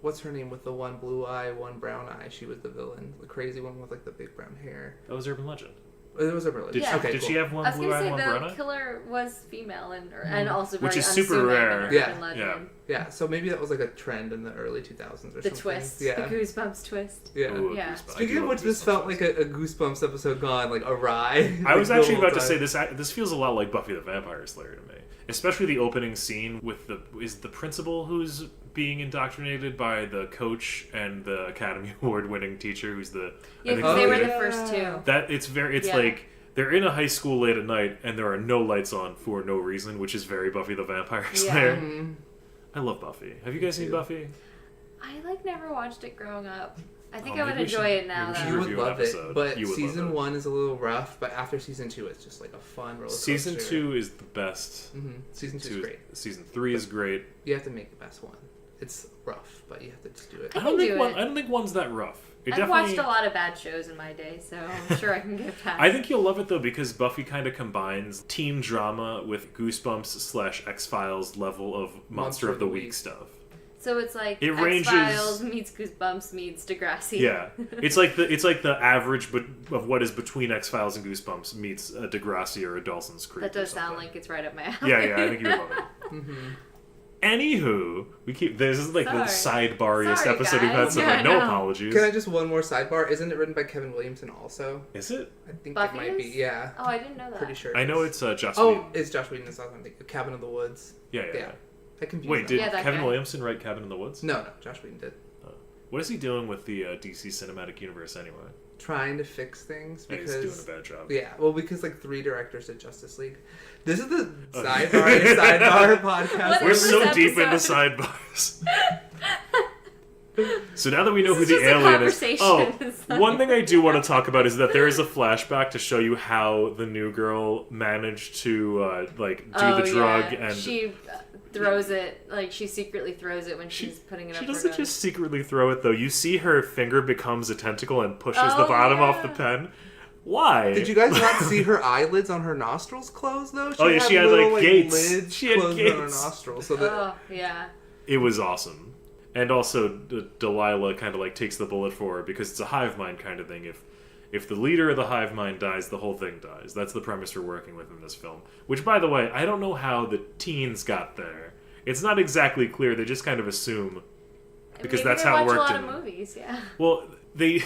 what's her name with the one blue eye, one brown eye? She was the villain, the crazy one with like the big brown hair.
That was Urban Legend.
It was Urban Legend.
Yeah.
Did she have
I
one
was
blue
gonna
eye
say
and one brown
the
eye?
killer was female and also very
Which is super
unassuming
rare.
in
Yeah.
Urban Legend.
Yeah, so maybe that was like a trend in the early 2000s or something.
The twist,
Yeah.
the Goosebumps twist.
Yeah.
Ooh,
Yeah.
Goosebumps. I
Speaking
do
of
love
which, this
Goosebumps
felt
twist.
like a Goosebumps episode gone like awry.
I was
like,
actually
the whole
about to say
time.
this feels a lot like Buffy the Vampire Slayer to me, especially the opening scene with the principal who's being indoctrinated by the coach and the Academy Award winning teacher who's the
Yeah,
I think
because
the
they were
leader.
the first two.
That it's
Yeah.
like they're in a high school late at night and there are no lights on for no reason, which is very Buffy the Vampire Slayer.
Mhm.
I love Buffy. Have you guys seen
too.
Buffy?
I never watched it growing up. I think
Oh,
I would
maybe we
enjoy
should-
it now
maybe we should
You
though.
would
review an
love it,
episode.
but
You would
season
love it.
1 is a little rough. But after season 2, it's just like a fun roller coaster.
Season 2 is the best.
Season 2 is great.
Season 3 is great.
You have to make the best one. It's rough, but you have to just do it.
I can do it.
I don't think one's that rough. It
I've
definitely-
watched a lot of bad shows in my day, so I'm sure I can get past.
I think you'll love it though because Buffy kind of combines teen drama with Goosebumps / X-Files level of Monster of the Week stuff.
So it's like
It ranges-
X-Files meets Goosebumps meets Degrassi.
Yeah, it's like the average of what is between X-Files and Goosebumps meets a Degrassi or a Dawson's Creek.
That does
or
sound
something.
like it's right up my alley.
Yeah, I think you would love it. Anywho, this is like the sidebariest
Sorry,
episode we've had,
guys.
so
Yeah,
like,
I
no
know.
apologies.
Can I just one more sidebar? Isn't it written by Kevin Williamson also?
Is it?
I think
Buffy
it might be.
is?
Yeah,
Oh, I didn't know that.
pretty sure.
I
it
know
is.
it's Joss
Oh,
Whedon.
it's Josh Whedon. It's not something. Cabin in the Woods.
Yeah.
Yeah. I confused
Wait,
them.
did
Yeah, that
Kevin
guy.
Williamson write Cabin in the Woods?
No, Josh Whedon did.
What is he doing with the DC Cinematic Universe anyway?
Trying to fix things
Yeah,
because
he's doing a bad job.
yeah, well, because like 3 directors did Justice League. This is the sidebar podcast.
What
We're
is
so
this
deep into
episode?
sidebars. So now that we know
This
who
is
the
just a
alien is,
conversation. It's not
one thing I do want to talk about is that there is a flashback to show you how the new girl managed to do the drug, and
she throws it, like she secretly throws it when she's putting it up
she
her
doesn't
nose.
just secretly throw it though. You see her finger becomes a tentacle and pushes the
Oh,
bottom off the
yeah.
pen. Why?
Did you guys not see her eyelids on her nostrils closed though?
Oh, yeah, she had,
little,
like, gates.
lids
She had
closed on her
gates.
nostrils, so that
Oh, yeah.
It was awesome. And also, Delilah kind of like takes the bullet for her because it's a hive mind kind of thing. If the leader of the hive mind dies, the whole thing dies. That's the premise we're working with in this film. Which, by the way, I don't know how the teens got there. It's not exactly clear. They just kind of assume because
Maybe
that's
they
how it
watch
worked.
a lot of movies, yeah.
Well, they.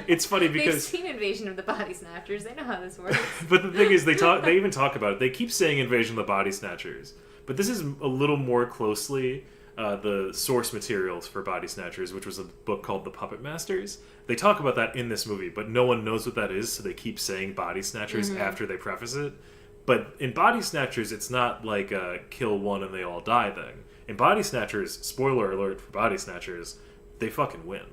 It's funny
They've
because.
seen Invasion of the Body Snatchers. They know how this works.
But the thing is, they even talk about it. They keep saying Invasion of the Body Snatchers, but this is a little more closely the source materials for Body Snatchers, which was a book called The Puppet Masters. They talk about that in this movie, but no one knows what that is, so they keep saying Body Snatchers after they preface it. But in Body Snatchers, it's not like a kill one and they all die thing. In Body Snatchers, spoiler alert for Body Snatchers, they fucking win.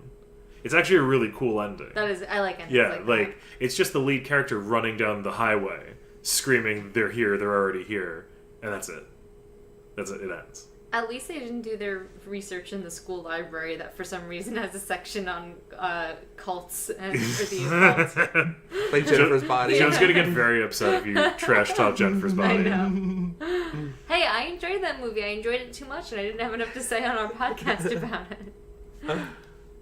It's actually a really cool ending.
That is, I like endings
Yeah,
like that.
it's just the lead character running down the highway, screaming, "They're here! They're already here!" And that's it. That's it. It ends.
At least they didn't do their research in the school library that for some reason has a section on cults and or the occult.
Like Jennifer's body.
Joe's gonna get very upset if you trash talk Jennifer's
I
body.
know. Hey, I enjoyed that movie. I enjoyed it too much, and I didn't have enough to say on our podcast about it.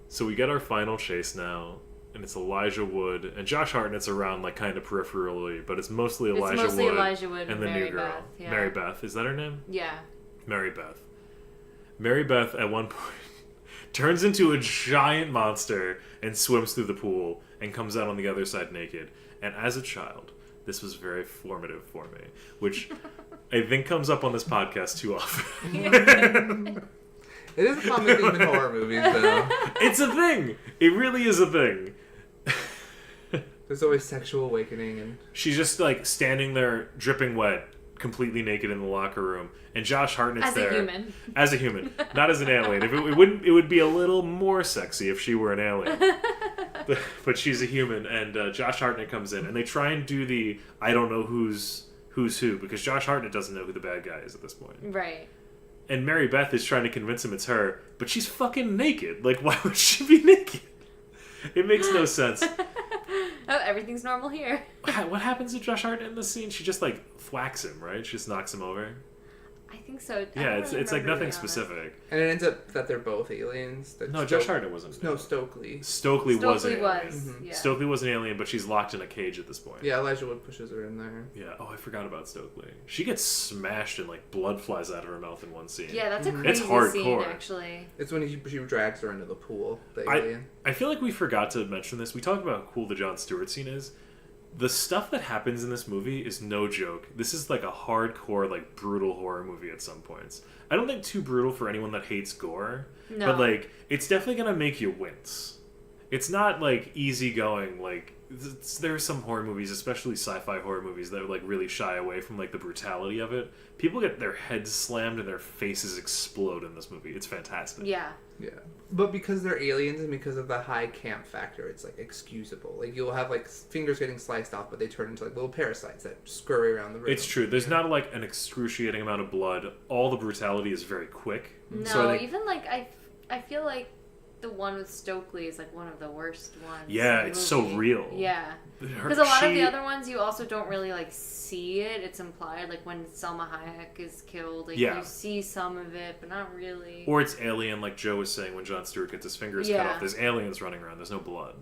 So we get our final chase now, and it's Elijah Wood and Josh Hartnett's around like kind of peripherally, but it's mostly Elijah Wood
and
the
Mary
new girl,
Beth, yeah.
Mary Beth. Is that her name?
Yeah.
Mary Beth. Mary Beth at one point turns into a giant monster and swims through the pool and comes out on the other side naked. And as a child, this was very formative for me, which I think comes up on this podcast too often.
It is a common theme in horror movies, though.
It's a thing. It really is a thing.
There's always sexual awakening, and
She's just like standing there, dripping wet, completely naked in the locker room, and Josh Hartnett's
As
there
a human.
as a human, not as an alien. If it wouldn't, it would be a little more sexy if she were an alien. But she's a human, and Josh Hartnett comes in, and they try and do the I don't know who's who because Josh Hartnett doesn't know who the bad guy is at this point.
Right.
And Mary Beth is trying to convince him it's her, but she's fucking naked. Like, why would she be naked? It makes no sense.
Oh, everything's normal here.
What happens to Josh Hartnett in this scene? She just like thwacks him, right? She just knocks him over.
I think so. I
Yeah,
don't
it's
really
it's like
remember,
nothing
to be honest.
specific.
it ends up that they're both aliens. That
No, Josh Hartnett wasn't.
No, Stokely.
Stokely was an
Stokely
alien.
was.
Mhm.
Yeah.
Stokely was an alien, but she's locked in a cage at this point.
Yeah, Elijah Wood pushes her in there.
Yeah. Oh, I forgot about Stokely. She gets smashed and like blood flies out of her mouth in one scene.
Yeah, that's a
Mhm.
crazy
It's hardcore.
scene, actually.
It's when she drags her into the pool, the alien.
I feel like we forgot to mention this. We talked about how cool the Jon Stewart scene is. The stuff that happens in this movie is no joke. This is like a hardcore, like brutal horror movie at some points. I don't think too brutal for anyone that hates gore,
No.
but like it's definitely gonna make you wince. It's not like easygoing. Like there are some horror movies, especially sci-fi horror movies, that like really shy away from like the brutality of it. People get their heads slammed and their faces explode in this movie. It's fantastic.
Yeah.
Yeah. But because they're aliens and because of the high camp factor, it's like excusable. Like you'll have like fingers getting sliced off, but they turn into like little parasites that scurry around the room.
It's true. There's not like an excruciating amount of blood. All the brutality is very quick.
No,
So I think,
even like I feel like the one with Stokely is like one of the worst ones.
yeah,
in the
it's so
movie.
real.
Yeah. Because a lot of the other ones you also don't really like see it. It's implied, like when Selma Hayek is killed, like
Yeah.
you see some of it, but not really.
Or it's alien, like Joe was saying when Jon Stewart gets his fingers cut
Yeah.
off. There's aliens running around. There's no blood.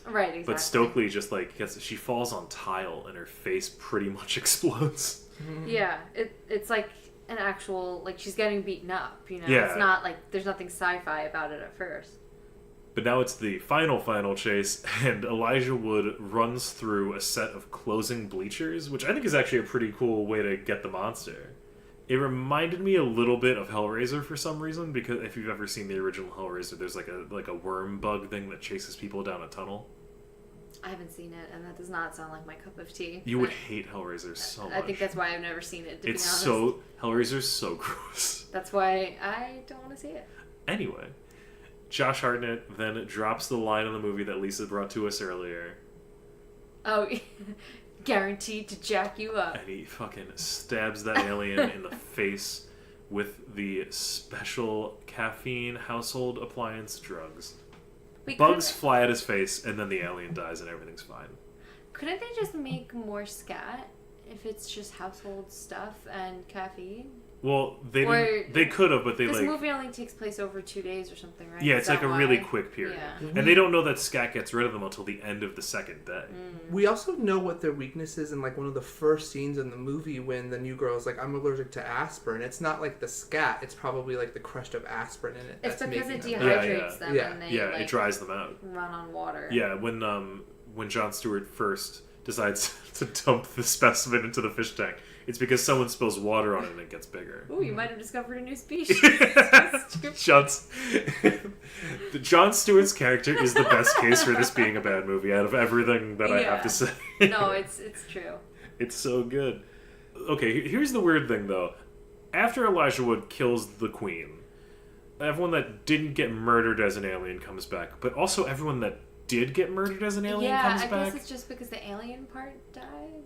Right, exactly.
But Stokely just like she falls on tile and her face pretty much explodes.
Yeah, it's like an actual, like she's getting beaten up, you know?
Yeah.
It's not like, there's nothing sci-fi about it at first.
But now it's the final chase, and Elijah Wood runs through a set of closing bleachers, which I think is actually a pretty cool way to get the monster. It reminded me a little bit of Hellraiser for some reason, because if you've ever seen the original Hellraiser, there's like a worm bug thing that chases people down a tunnel.
I haven't seen it, and that does not sound like my cup of tea.
You would hate Hellraiser so much.
I think that's why I've never seen it, to
It's
be honest.
Hellraiser's so gross.
That's why I don't want to see it.
Anyway, Josh Hartnett then drops the line in the movie that Lisa brought to us earlier,
Oh, guaranteed to jack you up.
and he fucking stabs that alien in the face with the special caffeine household appliance drugs.
Wait,
Bugs fly at his face, and then the alien dies, and everything's fine.
couldn't they just make more scat if it's just household stuff and caffeine?
Well, they
Or-
didn't, they could have, but they
This
like
movie only takes place over 2 days or something, right?
yeah,
Is
it's like
that
a really
why?
quick period,
Yeah.
and they don't know that scat gets rid of them until the end of the second day.
We also know what their weakness is in like one of the first scenes in the movie when the new girl's like, I'm allergic to aspirin. It's not like the scat, it's probably like the crush of aspirin in it.
It's
that's
because it
making them-
dehydrates
Yeah,
them
Yeah.
and they
Yeah,
like,
it dries them out.
run on water.
Yeah, when Jon Stewart first decides to dump the specimen into the fish tank, it's because someone spills water on it and it gets bigger.
Ooh, you might have discovered a new species.
Jon Stewart's character is the best case for this being a bad movie out of everything that I have to say.
No, it's true.
It's so good. Okay, here's the weird thing though. After Elijah Wood kills the queen, everyone that didn't get murdered as an alien comes back, but also everyone that did get murdered as an alien comes back.
Yeah, I guess it's just because the alien part died.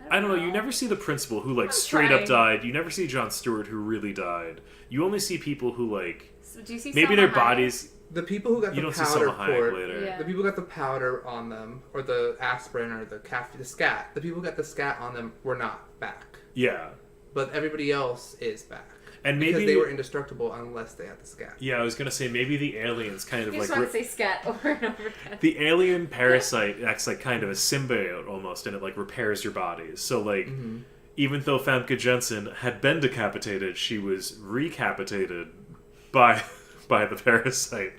I don't know. You never see the principal who, like,
I'm
straight up
trying.
died. You never see Jon Stewart who really died. You only see people who, like,
So do you see
maybe
Salma
their
Hayek?
bodies.
The people who got
You
the
don't see
powder
Salma Hayek
poured,
later.
Yeah.
the people who got the powder on them, or the aspirin, or the scat. The people who got the scat on them were not back,
Yeah,
but everybody else is back.
and maybe
Because they were indestructible unless they had the scat.
Yeah, I was gonna say maybe the aliens kind of
You just
like
want to say scat over and over again.
the alien parasite acts like kind of a symbiote almost, and it like repairs your bodies. So like, even though Famke Jensen had been decapitated, she was recapitated by the parasite,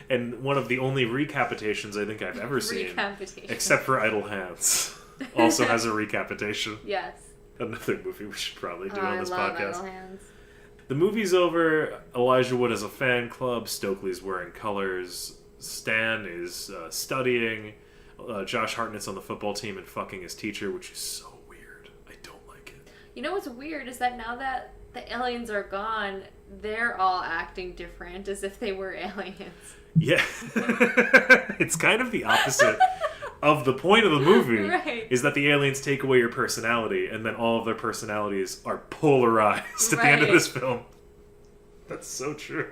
and one of the only recapitations I think I've ever seen,
Recapitation.
except for Idle Hands, also has a recapitation.
Yes.
Another movie we should probably do
Oh,
on
I
this
love
podcast.
Idle Hands.
The movie's over. Elijah Wood has a fan club. Stokely's wearing colors. Stan is studying. Josh Hartnett's on the football team and fucking his teacher, which is so weird. I don't like it.
You know what's weird is that now that the aliens are gone, they're all acting different as if they were aliens.
Yeah. It's kind of the opposite of the point of the movie,
Right.
is that the aliens take away your personality, and then all of their personalities are polarized at the end of
Right.
this film. That's so true.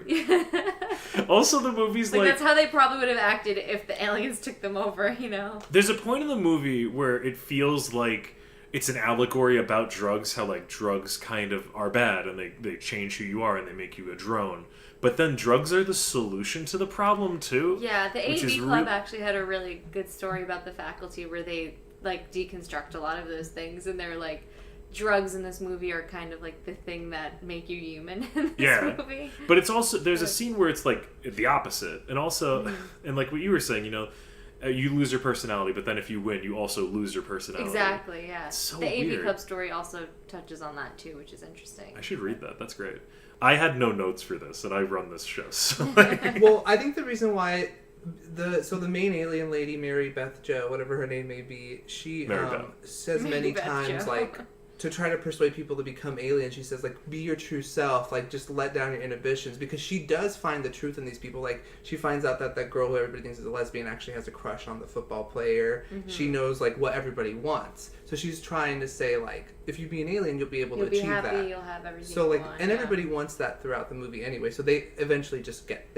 Also, the movie's
Like, that's how they probably would have acted if the aliens took them over, you know?
There's a point in the movie where it feels like it's an allegory about drugs, how like drugs kind of are bad and they change who you are and they make you a drone. But then drugs are the solution to the problem too.
Yeah, the
which is
AV Club actually had a really good story about the faculty where they like deconstruct a lot of those things, and they're like, drugs in this movie are kind of like the thing that make you human in this movie.
But it's also, there's a scene where it's like the opposite, and also, and like what you were saying, you know, you lose your personality, but then if you win, you also lose your personality.
Exactly, yeah.
It's so
the
weird.
AV Club story also touches on that too, which is interesting.
I should read that. That's great. I had no notes for this, and I run this show, so like,
Well, I think the reason why the main alien lady, Mary Beth Joe, whatever her name may be, she
Mary Beth.
says
Mary
many
Beth
times
Joe.
like, to try to persuade people to become aliens, she says, like, be your true self, like, just let down your inhibitions, because she does find the truth in these people. Like, she finds out that that girl who everybody thinks is a lesbian actually has a crush on the football player. She knows, like, what everybody wants. So she's trying to say, like, if you be an alien, you'll be able
You'll
to
be
achieve
happy,
that.
you'll have everything
So,
you
like,
want,
and
yeah.
everybody wants that throughout the movie anyway, so they eventually just get,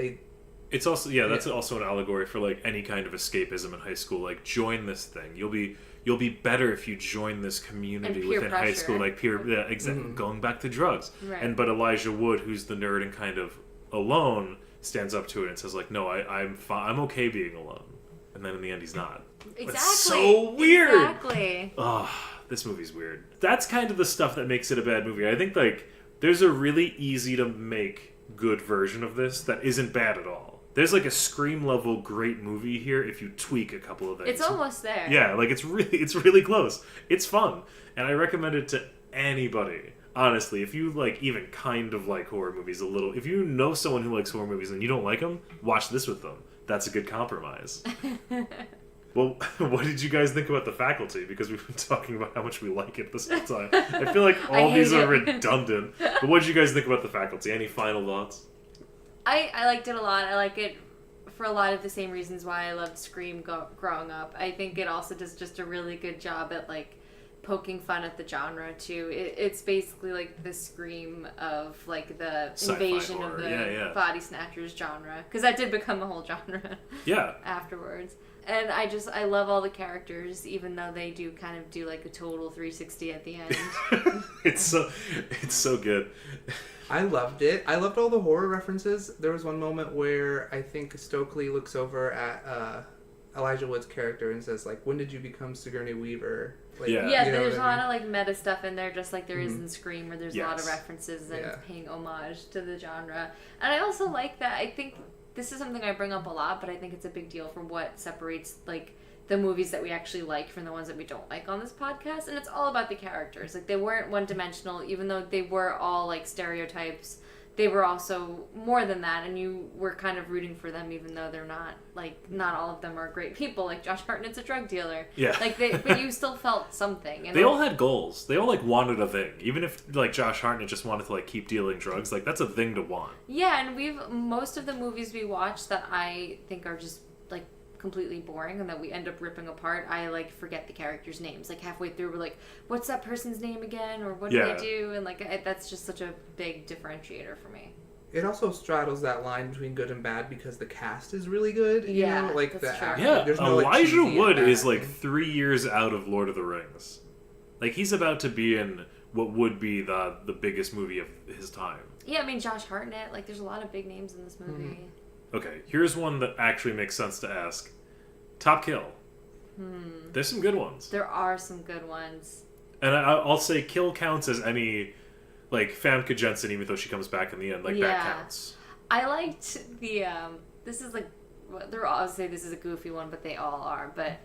it's also, that's also an allegory for like any kind of escapism in high school. Like, join this thing. You'll be better if you join this community
And peer
within high
pressure.
school, like peer, yeah, exactly. Going back to drugs,
Right.
but Elijah Wood, who's the nerd and kind of alone, stands up to it and says like, no, I'm okay being alone, and then in the end he's not.
Exactly.
It's so weird.
Exactly.
Oh, this movie's weird. That's kind of the stuff that makes it a bad movie. I think like there's a really easy to make good version of this that isn't bad at all. There's like a Scream level great movie here if you tweak a couple of things.
It's almost there.
Yeah, like it's really close. It's fun, and I recommend it to anybody. Honestly, if you like even kind of like horror movies a little, if you know someone who likes horror movies and you don't like them, watch this with them. That's a good compromise. Well, what did you guys think about The Faculty? Because we've been talking about how much we like it this whole time. I feel like all
I
these
hate
are
it.
redundant. But what did you guys think about The Faculty? Any final thoughts?
I liked it a lot. I like it for a lot of the same reasons why I loved Scream growing up. I think it also does just a really good job at like poking fun at the genre too. It's basically like the Scream of like the
Sci-fi
invasion
horror.
of the
Yeah.
body snatchers genre, because that did become a whole genre
Yeah.
afterwards. And I love all the characters, even though they do kind of do like a total 360 at the end.
It's so good.
I loved it. I loved all the horror references. There was one moment where I think Stokely looks over at Elijah Wood's character and says, like, when did you become Sigourney Weaver? Like,
Yeah.
Yeah,
you know
there's
what
a
I
lot
mean?
of like meta stuff in there, just like there is in Scream, where there's a lot of
Yes.
references and
Yeah.
paying homage to the genre. And I also like that. I think this is something I bring up a lot, but I think it's a big deal for what separates like the movies that we actually like from the ones that we don't like on this podcast. And it's all about the characters. Like, they weren't one dimensional, even though they were all like stereotypes they were also more than that, and you were kind of rooting for them, even though they're not, like, not all of them are great people. Like, Josh Hartnett's a drug dealer.
Yeah.
Like, but you still felt something. And
they all had goals. They all, like, wanted a thing. Even if, like, Josh Hartnett just wanted to, like, keep dealing drugs, like, that's a thing to want.
Yeah, and most of the movies we watch that I think are just, like, completely boring and that we end up ripping apart, I, like, forget the characters' names. Like, halfway through, we're like, what's that person's name again? Or what do they do? And, like, that's just such a big differentiator for me.
It also straddles that line between good and bad because the cast is really good. You know? Like,
that's true.
Yeah,
there's no,
Elijah
cheesy
Wood
and
is,
bad.
like, 3 years out of Lord of the Rings. Like, he's about to be in what would be the biggest movie of his time.
Yeah, I mean, Josh Hartnett, like, there's a lot of big names in this movie.
Mm-hmm.
Okay, here's one that actually makes sense to ask. Top Kill. There's some good ones.
There are some good ones.
And I'll say Kill counts as any, like, Famke Jensen, even though she comes back in the end. Like, that counts.
I liked the, this is, like, I'll say this is a goofy one, but they all are, but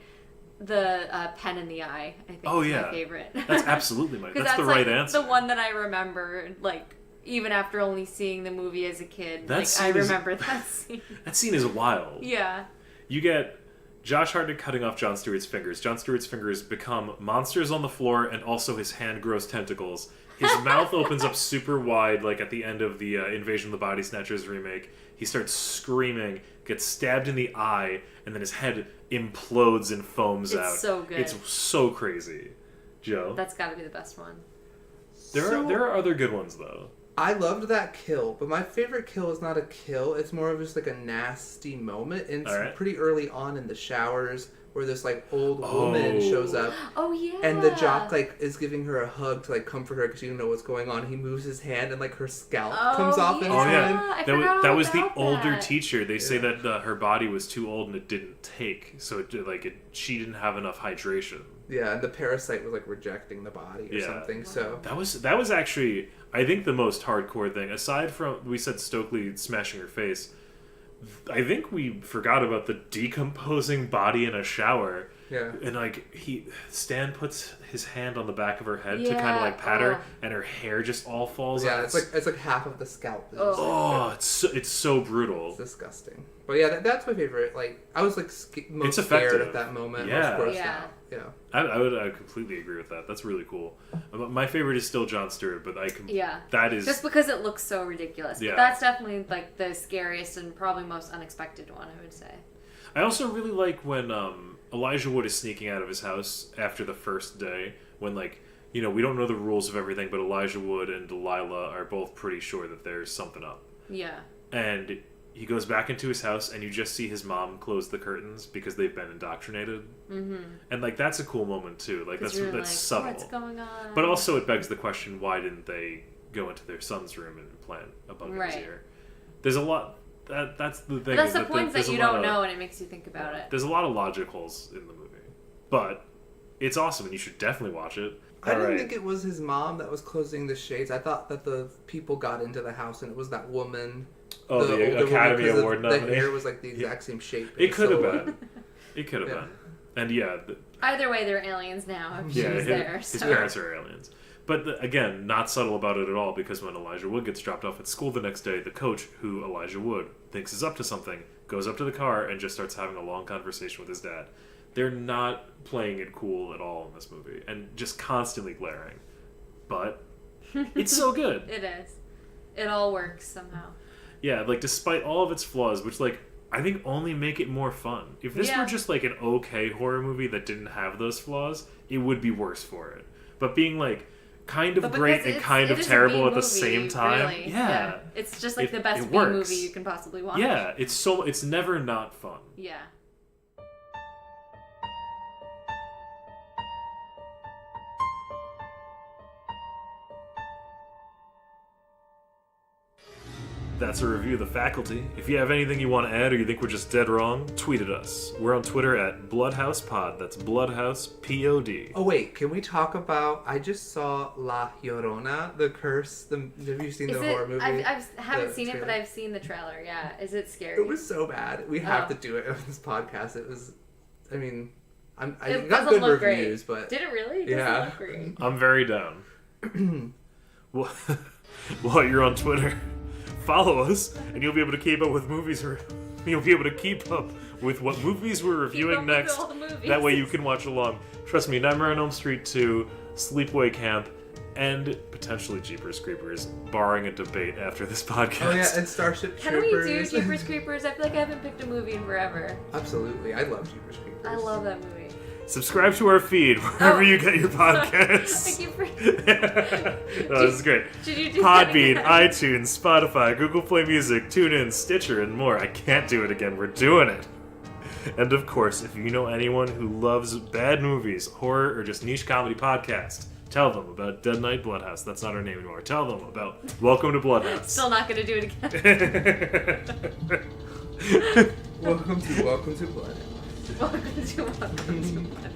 the Pen in the Eye, I think, is my favorite.
That's absolutely that's the
like
right answer.
The one that I remember, like, even after only seeing the movie as a kid.
That
like, I remember that scene.
That scene is wild.
Yeah.
You get Josh Hartnett cutting off Jon Stewart's fingers. Jon Stewart's fingers become monsters on the floor, and also his hand grows tentacles. His mouth opens up super wide, like at the end of the Invasion of the Body Snatchers remake. He starts screaming, gets stabbed in the eye, and then his head implodes and foams out.
It's so good.
It's so crazy. Joe?
That's got to be the best one.
There are other good ones, though.
I loved that kill, but my favorite kill is not a kill. It's more of just like a nasty moment. And it's pretty early on in the showers where this like old woman shows up.
Oh, yeah.
And the jock like is giving her a hug to like comfort her because she doesn't know what's going on. He moves his hand and like her scalp comes off in his hand.
That was the older
that.
teacher. They say that her body was too old and it didn't take, so she didn't have enough hydration.
Yeah, and the parasite was like rejecting the body or something. So
that was actually, I think, the most hardcore thing. Aside from, we said Stokely smashing her face, I think we forgot about the decomposing body in a shower.
Yeah.
And like Stan puts his hand on the back of her head to kind of like pat her, and her hair just all falls out.
Yeah, it's like half of the scalp.
It's so brutal.
It's disgusting. But yeah, that's my favorite. Like I was like most scared at that moment.
Yeah.
Most grossed out. Yeah.
I completely agree with that. That's really cool. My favorite is still Jon Stewart, but that is
just because it looks so ridiculous.
Yeah.
But that's definitely like the scariest and probably most unexpected one, I would say.
I also really like when Elijah Wood is sneaking out of his house after the first day, when like, you know, we don't know the rules of everything, but Elijah Wood and Delilah are both pretty sure that there's something up.
Yeah.
And he goes back into his house, and you just see his mom close the curtains because they've been indoctrinated. Mm-hmm. And like that's a cool moment too. Like that's
like,
subtle.
What's going on?
But also it begs the question: why didn't they go into their son's room and plant a bug in his ear? There's a lot. That's the thing.
But that's the points that you don't know, and it makes you think about it.
There's a lot of logic holes in the movie, but it's awesome, and you should definitely watch it.
I didn't think it was his mom that was closing the shades. I thought that the people got into the house, and it was that woman.
Oh, the Academy Award nominee.
The hair was like the exact same shape.
It could have been. It could have been. And yeah.
Either way, they're aliens now. If she's there.
His parents are aliens. But again, not subtle about it at all, because when Elijah Wood gets dropped off at school the next day, the coach, who Elijah Wood thinks is up to something, goes up to the car and just starts having a long conversation with his dad. They're not playing it cool at all in this movie, and just constantly glaring. But it's so good.
It is. It all works somehow.
Yeah, like despite all of its flaws, which like I think only make it more fun. If this were just like an okay horror movie that didn't have those flaws, it would be worse for it. But being like kind of great and kind of terrible at the same time.
Really.
Yeah.
It's just like the best B movie you can possibly watch.
Yeah, it's never not fun.
Yeah.
That's a review of The Faculty. If you have anything you want to add or you think we're just dead wrong, tweet at us. We're on Twitter at BloodhousePod. That's BloodhousePod.
Oh wait, can we talk about? I just saw La Llorona, The Curse. Have you seen the horror movie?
I haven't seen it, but I've seen the trailer. Yeah, is it scary?
It was so bad. We have to do it on this podcast. It was. I mean, I
it
got good reviews, but
did it really? It
yeah,
look great.
I'm very down. Well, while you're on Twitter, follow us, and you'll be able to keep up with movies. You'll be able to keep up with what movies we're reviewing next.
all the movies.
That way you can watch along. Trust me, Nightmare on Elm Street 2, Sleepaway Camp, and potentially Jeepers Creepers, barring a debate after this podcast.
Oh yeah, and Starship
Can we
Troopers.
do Jeepers Creepers? I feel like I haven't picked a movie in forever.
Absolutely, I love Jeepers Creepers.
I love that movie.
Subscribe to our feed wherever you get your podcasts.
I keep
No, this is great.
Should you do that
Podbean,
again?
iTunes, Spotify, Google Play Music, TuneIn, Stitcher, and more. I can't do it again. We're doing it. And of course, if you know anyone who loves bad movies, horror, or just niche comedy podcasts, tell them about Dead Night Bloodhouse. That's not our name anymore. Tell them about Welcome to Bloodhouse.
Still not gonna do it again.
Welcome to Blood.
Welcome to Blood.